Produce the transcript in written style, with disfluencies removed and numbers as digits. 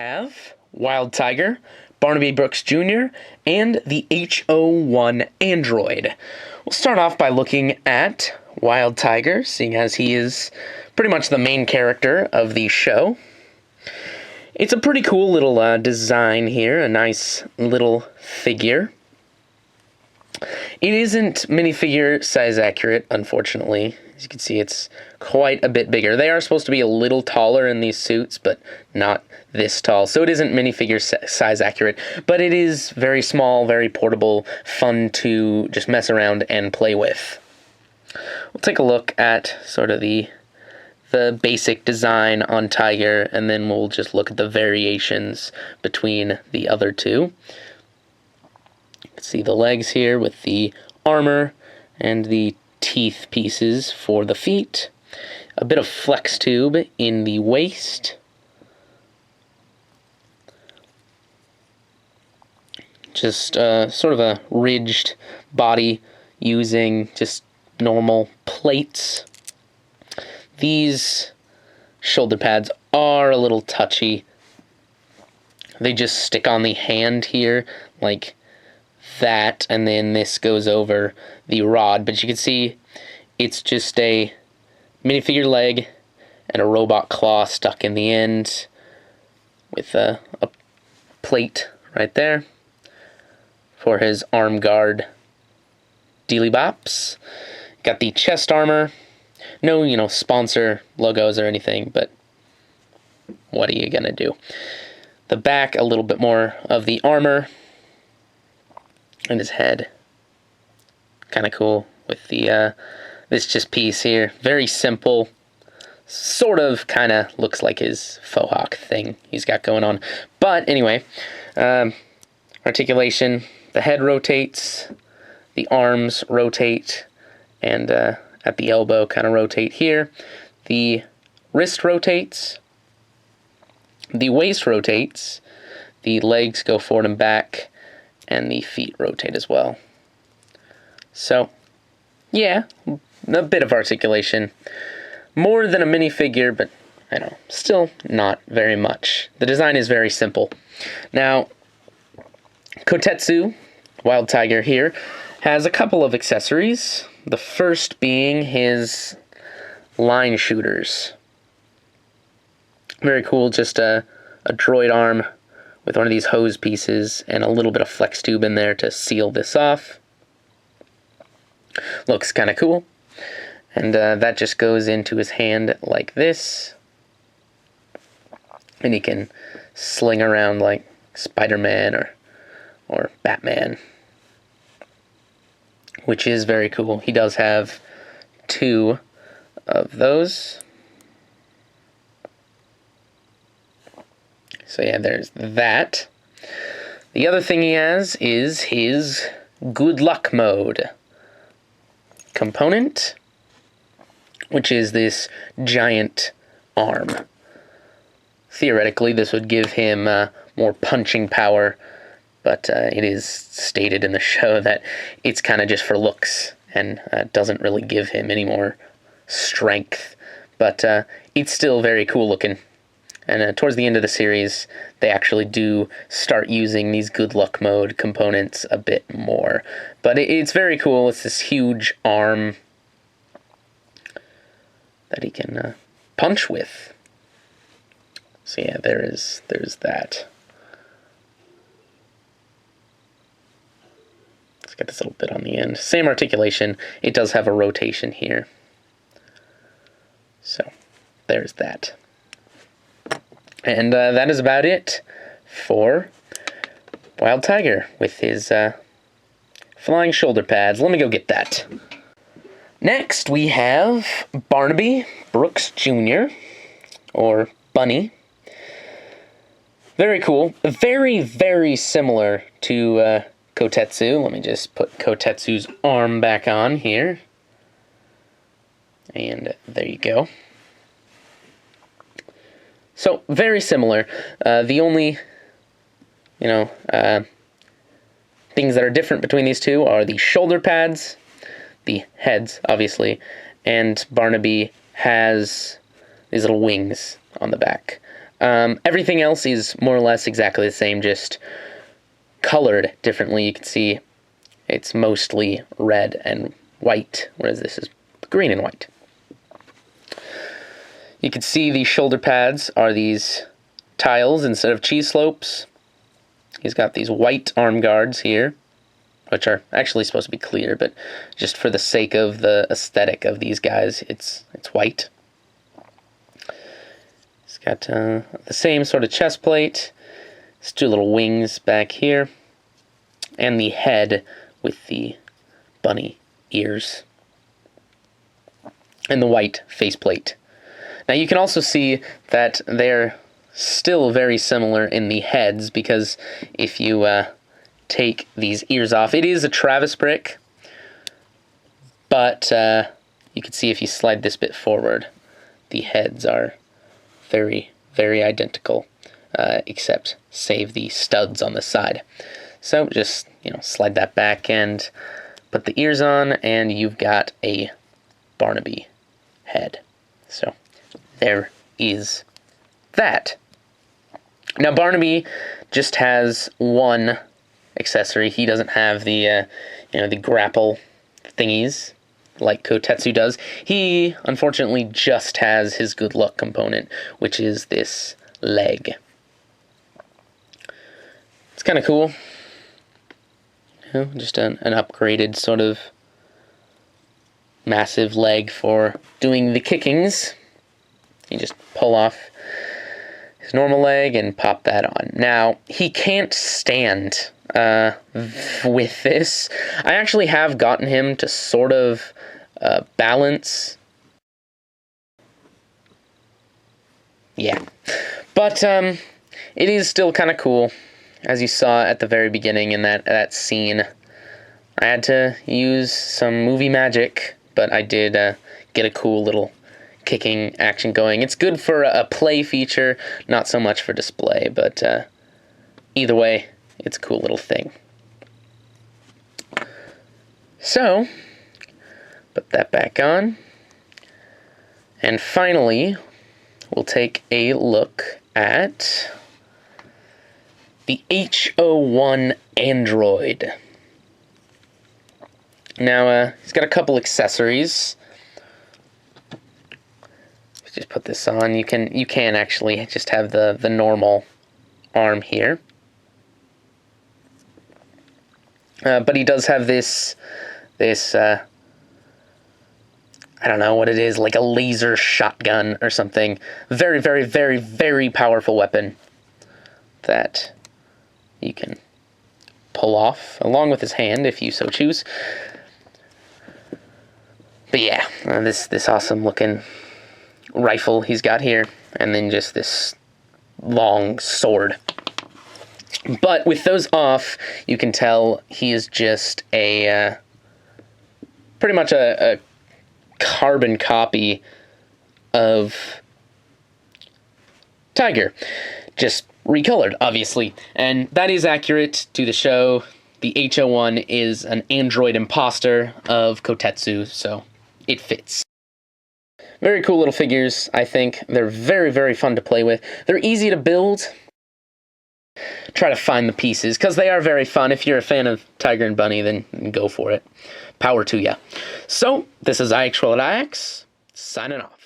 have Wild Tiger, Barnaby Brooks Jr., and the H-01 android. We'll start off by looking at Wild Tiger, seeing as he is pretty much the main character of the show. It's a pretty cool little design here, a nice little figure. It isn't minifigure size accurate, unfortunately. As you can see, it's quite a bit bigger. They are supposed to be a little taller in these suits, but not this tall. So it isn't minifigure size accurate, but it is very small, very portable, fun to just mess around and play with. We'll take a look at sort of the basic design on Tiger, and then we'll just look at the variations between the other two. You can see the legs here with the armor and the teeth pieces for the feet. A bit of flex tube in the waist. Just sort of a ridged body using just normal plates. These shoulder pads are a little touchy. They just stick on the hand here like that, and then this goes over the rod. But you can see it's just a minifigure leg and a robot claw stuck in the end with a plate right there for his arm guard dealy bops. Got the chest armor. No, sponsor logos or anything, but what are you gonna do? The back, a little bit more of the armor, and his head. Kind of cool with the this just piece here. Very simple. Sort of, kind of looks like his faux hawk thing he's got going on. But anyway, articulation. The head rotates, the arms rotate, and at the elbow kind of rotate here. The wrist rotates, the waist rotates, the legs go forward and back, and the feet rotate as well. So, yeah, a bit of articulation. More than a minifigure, but I don't know, still not very much. The design is very simple. Now, Kotetsu, Wild Tiger here, has a couple of accessories. The first being his line shooters. Very cool, just a droid arm with one of these hose pieces and a little bit of flex tube in there to seal this off. Looks kind of cool. And that just goes into his hand like this. And he can sling around like Spider-Man or Batman, which is very cool. He does have two of those. So yeah, there's that. The other thing he has is his good luck mode component, which is this giant arm. Theoretically, this would give him more punching power, but it is stated in the show that it's kind of just for looks and doesn't really give him any more strength. But it's still very cool looking. And towards the end of the series, they actually do start using these good luck mode components a bit more. But it's very cool. It's this huge arm that he can punch with. So yeah, there's that. Let's get this little bit on the end. Same articulation. It does have a rotation here. So there's that. And that is about it for Wild Tiger with his flying shoulder pads. Let me go get that. Next, we have Barnaby Brooks Jr., or Bunny. Very cool. Very, very similar to Kotetsu. Let me just put Kotetsu's arm back on here. And there you go. So, very similar. The only, things that are different between these two are the shoulder pads, the heads, obviously, and Barnaby has these little wings on the back. Everything else is more or less exactly the same, just colored differently. You can see it's mostly red and white, whereas this is green and white. You can see the shoulder pads are these tiles instead of cheese slopes. He's got these white arm guards here, which are actually supposed to be clear, but just for the sake of the aesthetic of these guys, it's white. He's got the same sort of chest plate. His two little wings back here, and the head with the bunny ears, and the white faceplate. Now you can also see that they're still very similar in the heads, because if you take these ears off, it is a Travis brick, but you can see if you slide this bit forward, the heads are very, very identical, except save the studs on the side. So just, slide that back and put the ears on, and you've got a Barnaby head. So there is that. Now Barnaby just has one accessory. He doesn't have the the grapple thingies like Kotetsu does. He unfortunately just has his good luck component, which is this leg. It's kind of cool. Just an upgraded sort of massive leg for doing the kickings. You just pull off his normal leg and pop that on. Now, he can't stand with this. I actually have gotten him to sort of balance. Yeah. But it is still kind of cool. As you saw at the very beginning in that scene, I had to use some movie magic, but I did get a cool little kicking action going. It's good for a play feature, not so much for display, but either way, it's a cool little thing. So, put that back on. And finally, we'll take a look at the H-01 android. Now, he's got a couple accessories. Just put this on. You can actually just have the normal arm here. But he does have this I don't know what it is, like a laser shotgun or something. Very, very, very, very powerful weapon that you can pull off along with his hand if you so choose. But yeah, this awesome looking rifle he's got here, and then just this long sword. But with those off, you can tell he is just a pretty much a carbon copy of Tiger, just recolored, obviously. And that is accurate to the show. The H-01 is an android imposter of Kotetsu, so it fits. Very cool little figures, I think. They're very, very fun to play with. They're easy to build. Try to find the pieces, because they are very fun. If you're a fan of Tiger and Bunny, then go for it. Power to ya. So, this is IXRollOutIX, signing off.